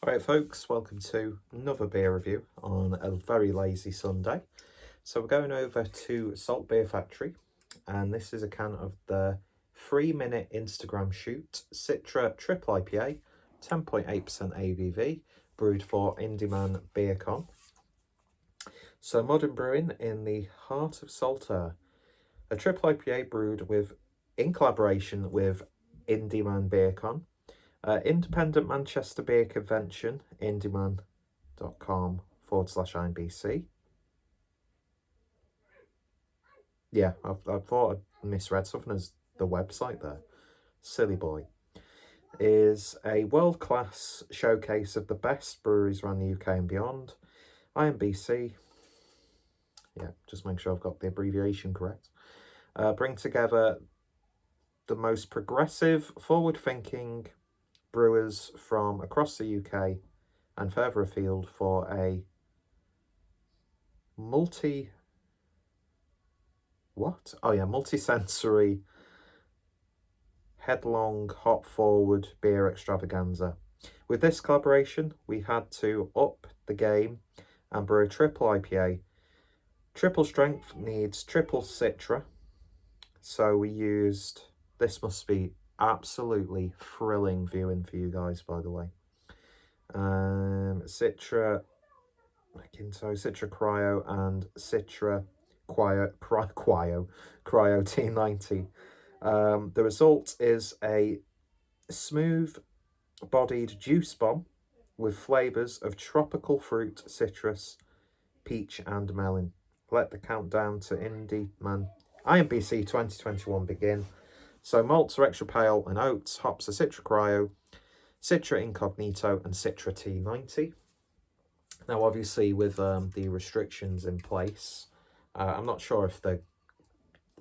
Alright folks, welcome to another beer review on a very lazy Sunday. So we're going over to SaltBeerFactory, and this is a can of the 3-minute Instagram shoot Citra Triple IPA, 10.8% ABV, brewed for Indy Man Beer Con. So modern brewing in the heart of Saltaire, a triple IPA brewed in collaboration with Indy Man Beer Con. Independent Manchester Beer Convention, indyman.com/IMBC. Yeah, I thought I misread something as the website there. Silly boy. Is a world-class showcase of the best breweries around the UK and beyond. IMBC. Yeah, just make sure I've got the abbreviation correct. Bring together the most progressive, forward-thinking brewers from across the UK and further afield for a multisensory headlong hop forward beer extravaganza. With this collaboration, we had to up the game and brew a triple IPA. Triple strength needs triple Citra, so we used, this must be absolutely thrilling viewing for you guys, by the way. Citra Cryo and Citra Cryo T90. The result is a smooth-bodied juice bomb with flavours of tropical fruit, citrus, peach and melon. Let the countdown to Indy Man IMBC 2021 begin. So malts are extra pale and oats, hops are Citra Cryo, Citra Incognito and Citra T90. Now, obviously, with the restrictions in place, I'm not sure if they're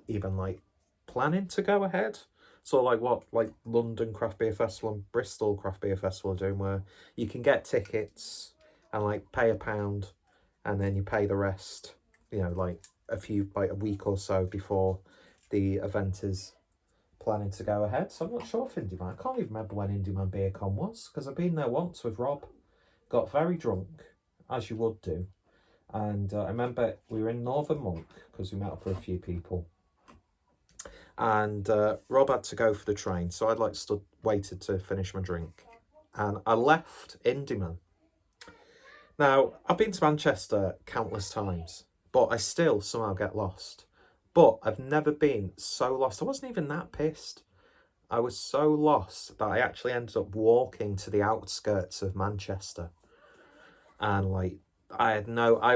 even planning to go ahead. So like what London Craft Beer Festival and Bristol Craft Beer Festival are doing, where you can get tickets and pay £1 and then you pay the rest, a week or so before the event is planning to go ahead. So I'm not sure if Indy Man, I can't even remember when Indy Man Beer Con was, because I've been there once with Rob, got very drunk, as you would do. And I remember we were in Northern Monk because we met up with a few people. And Rob had to go for the train, so I'd waited to finish my drink. And I left Indy Man. Now, I've been to Manchester countless times, but I still somehow get lost. But I've never been so lost. I wasn't even that pissed. I was so lost that I actually ended up walking to the outskirts of Manchester. And I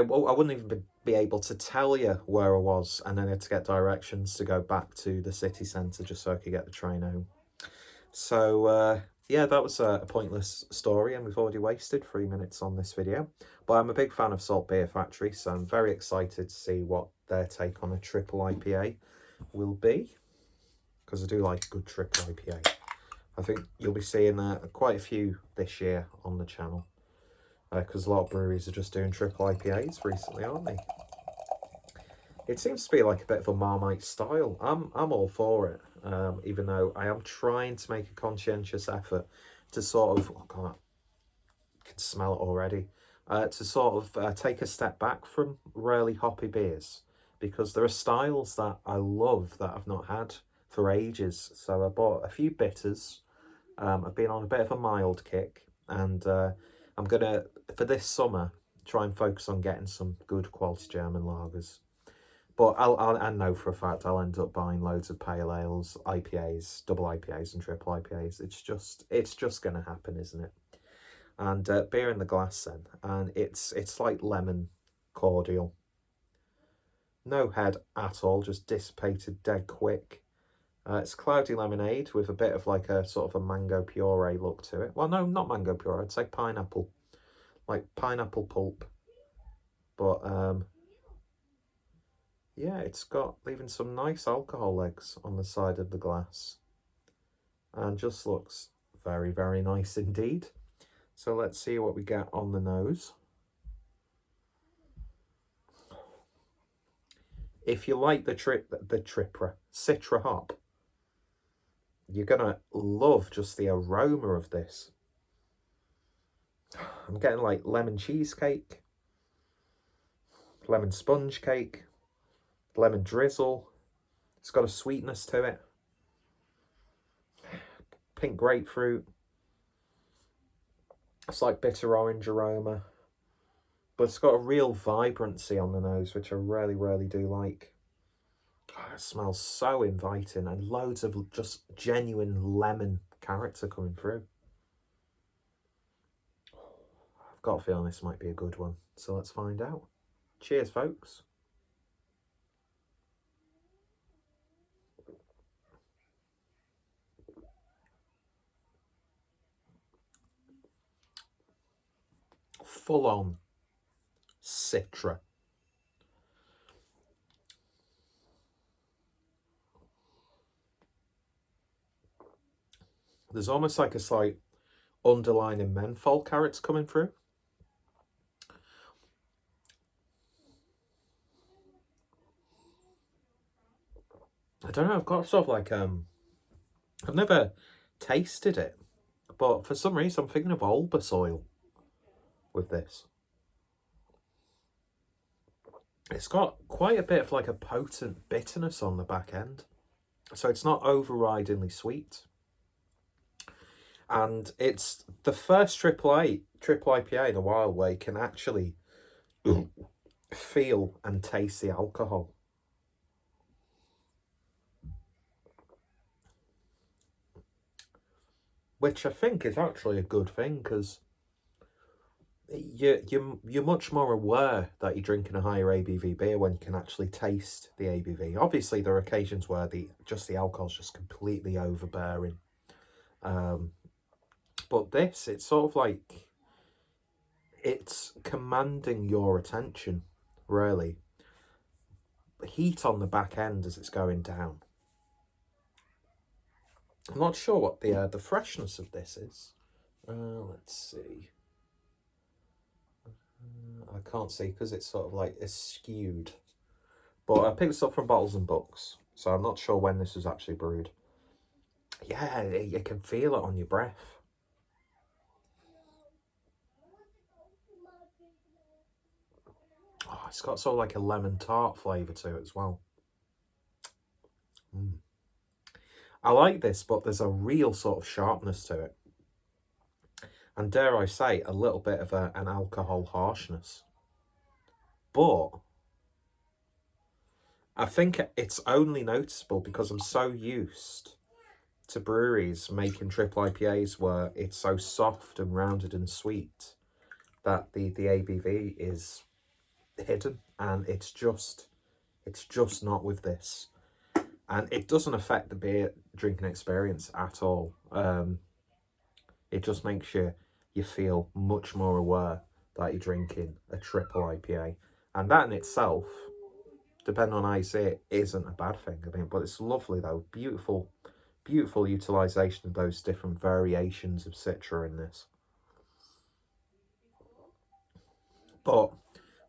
wouldn't even be able to tell you where I was, and then I had to get directions to go back to the city centre just so I could get the train home. So yeah, that was a pointless story, and we've already wasted 3 minutes on this video. But I'm a big fan of SaltBeerFactory, so I'm very excited to see what their take on a triple IPA will be, because I do like a good triple IPA. I think you'll be seeing quite a few this year on the channel, because a lot of breweries are just doing triple IPAs recently, aren't they? It seems to be like a bit of a Marmite style. I'm all for it, even though I am trying to make a conscientious effort to sort of, oh God, I can smell it already, to sort of take a step back from really hoppy beers, because there are styles that I love that I've not had for ages. So I bought a few bitters. I've been on a bit of a mild kick, and I'm gonna, for this summer, try and focus on getting some good quality German lagers. But I know for a fact I'll end up buying loads of pale ales, IPAs, double IPAs and triple IPAs. It's just going to happen, isn't it? And beer in the glass then, and it's like lemon cordial. No head at all, just dissipated dead quick. It's cloudy lemonade with a bit of a sort of a mango puree look to it. Well, no, not mango puree. I'd say pineapple, like pineapple pulp. But yeah, it's got leaving some nice alcohol legs on the side of the glass, and just looks very, very nice indeed. So let's see what we get on the nose. If you like the Citra hop, you're gonna love just the aroma of this. I'm getting like lemon cheesecake, lemon sponge cake, lemon drizzle. It's got a sweetness to it. Pink grapefruit. It's like bitter orange aroma. But it's got a real vibrancy on the nose, which I really, really do like. Oh, it smells so inviting, and loads of just genuine lemon character coming through. I've got a feeling this might be a good one, so let's find out. Cheers, folks. Full on Citra. There's almost like a slight underlining menthol carrots coming through. I don't know, I've got sort of like, I've never tasted it, but for some reason I'm thinking of albus oil with this. It's got quite a bit of like a potent bitterness on the back end. So it's not overridingly sweet. And it's the first triple IPA in a while where you can actually feel and taste the alcohol. Which I think is actually a good thing, because you're much more aware that you're drinking a higher ABV beer when you can actually taste the ABV. Obviously, there are occasions where the alcohol's just completely overbearing. But this, it's sort of like, it's commanding your attention, really. Heat on the back end as it's going down. I'm not sure what the freshness of this is. Let's see. I can't see because it's sort of like skewed. But I picked this up from Bottles and Books, so I'm not sure when this was actually brewed. Yeah, you can feel it on your breath. Oh, it's got sort of like a lemon tart flavour to it as well. I like this, but there's a real sort of sharpness to it. And dare I say, a little bit of an alcohol harshness. But I think it's only noticeable because I'm so used to breweries making triple IPAs where it's so soft and rounded and sweet that the ABV is hidden, and it's just not with this. And it doesn't affect the beer drinking experience at all. It just makes you feel much more aware that you're drinking a triple IPA. And that in itself, depending on how you see it, isn't a bad thing. I mean, but it's lovely though. Beautiful, beautiful utilisation of those different variations of Citra in this. But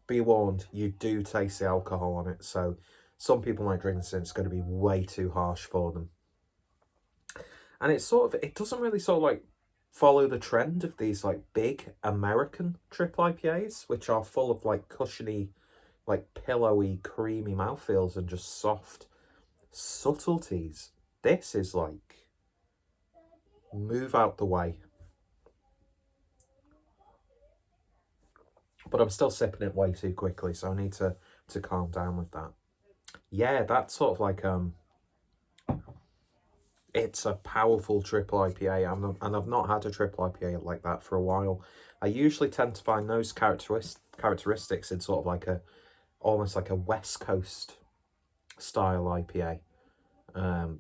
be warned, you do taste the alcohol on it. So some people might drink this and it's going to be way too harsh for them. And it's sort of, it doesn't really sort of like follow the trend of these like big American triple IPAs, which are full of like cushiony, like pillowy, creamy mouthfeels and just soft subtleties. This is like, move out the way. But I'm still sipping it way too quickly, so I need to calm down with that. Yeah, that's sort of like, it's a powerful triple IPA, and I've not had a triple IPA like that for a while. I usually tend to find those characteristics in sort of like almost like a West Coast style IPA,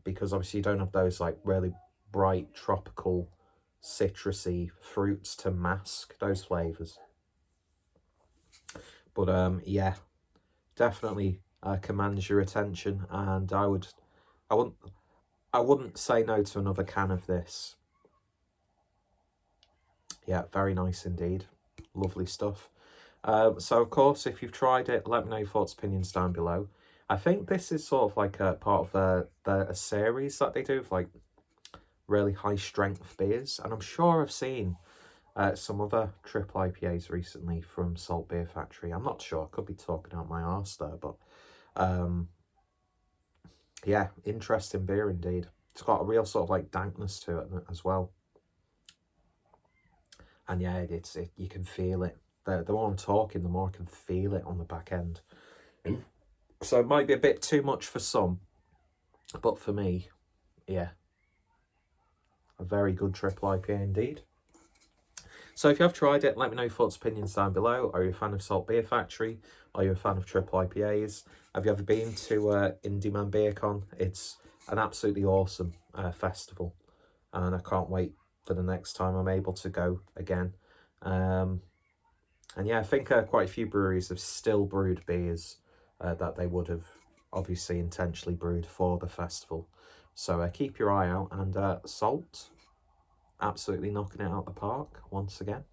because obviously you don't have those like really bright tropical citrusy fruits to mask those flavours. But yeah, definitely commands your attention, and I wouldn't say no to another can of this. Yeah, very nice indeed. Lovely stuff. So, of course, if you've tried it, let me know your thoughts, opinions down below. I think this is sort of like a part of a series that they do of like really high strength beers. And I'm sure I've seen some other triple IPAs recently from SaltBeerFactory. I'm not sure, I could be talking out my arse there, but yeah, interesting beer indeed. It's got a real sort of like dankness to it as well. And yeah, you can feel it. The more I'm talking, the more I can feel it on the back end. So it might be a bit too much for some, but for me, yeah, a very good triple IPA indeed. So if you have tried it, let me know your thoughts, opinions down below. Are you a fan of SaltBeerFactory? Are you a fan of triple IPAs? Have you ever been to Indy Man Beer Con? It's an absolutely awesome festival, and I can't wait for the next time I'm able to go again. And yeah, I think quite a few breweries have still brewed beers that they would have obviously intentionally brewed for the festival. So keep your eye out, and Salt, absolutely knocking it out the park once again.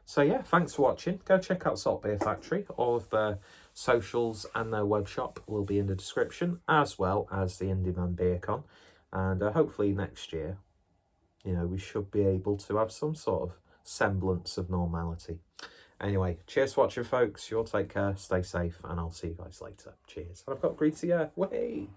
So yeah, thanks for watching. Go check out SaltBeerFactory. All of their socials and their web shop will be in the description, as well as the Indy Man Beer Con. And hopefully next year, you know, we should be able to have some sort of semblance of normality. Anyway, cheers for watching, folks. You all take care, stay safe, and I'll see you guys later. Cheers. And I've got greasy hair. Way.